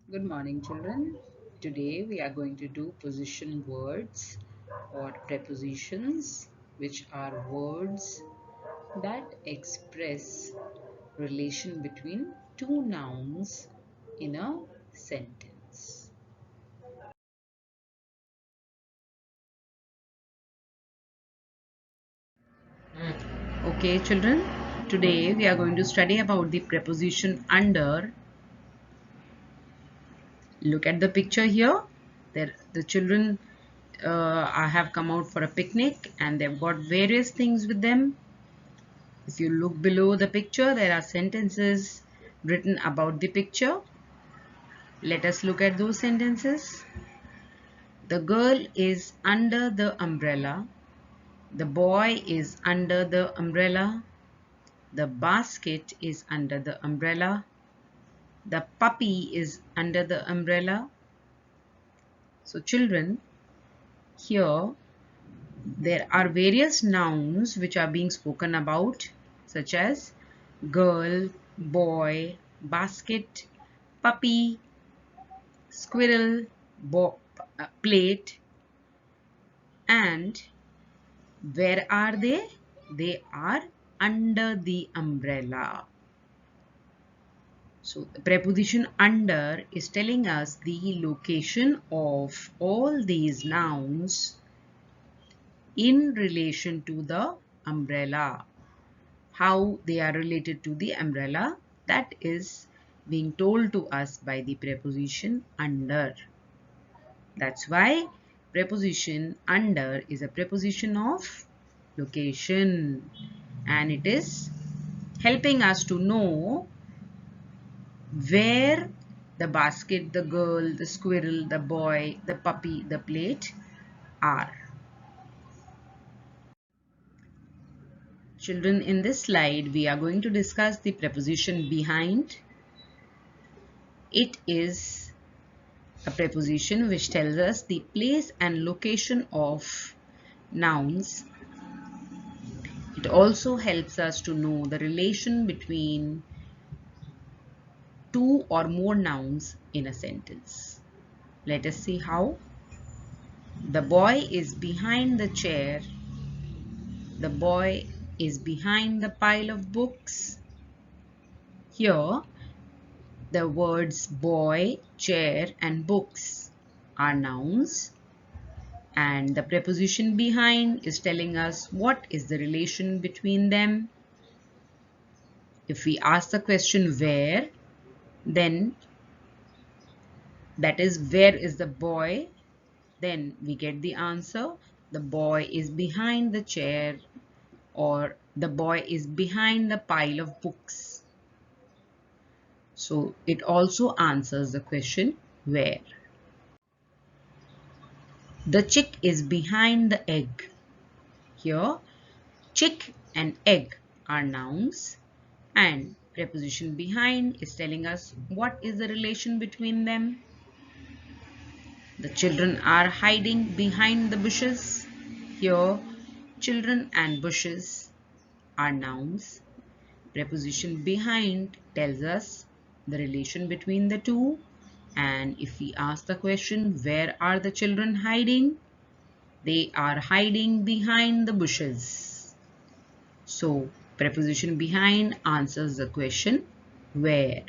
Good morning, children. Today we are going to do position words or prepositions, which are words that express relation between two nouns in a sentence. Okay, children. Today we are going to study about the preposition under. Look at the picture here. There, the children have come out for a picnic and they've got various things with them. If you look below the picture, there are sentences written about the picture. Let us look at those sentences. The girl is under the umbrella. The boy is under the umbrella. The basket is under the umbrella. The puppy is under the umbrella. So children, here there are various nouns which are being spoken about, such as girl, boy, basket, puppy, squirrel, plate. And where are they? They are under the umbrella. So the preposition under is telling us the location of all these nouns in relation to the umbrella. How they are related to the umbrella, that is being told to us by the preposition under. That's why preposition under is a preposition of location, and it is helping us to know where the basket, the girl, the squirrel, the boy, the puppy, the plate are. Children, in this slide we are going to discuss the preposition behind. It is a preposition which tells us the place and location of nouns. It also helps us to know the relation between two or more nouns in a sentence. Let us see how. The boy is behind the chair. The boy is behind the pile of books. Here, the words boy, chair, and books are nouns. And the preposition behind is telling us what is the relation between them. If we ask the question where, then that is where is the boy, then we get the answer. The boy is behind the chair, or the boy is behind the pile of books. So it also answers the question where. The chick is behind the egg. Here, chick and egg are nouns, and preposition behind is telling us what is the relation between them. The children are hiding behind the bushes. Here, children and bushes are nouns. Preposition behind tells us the relation between the two. And if we ask the question, where are the children hiding? They are hiding behind the bushes. So, preposition behind answers the question, where.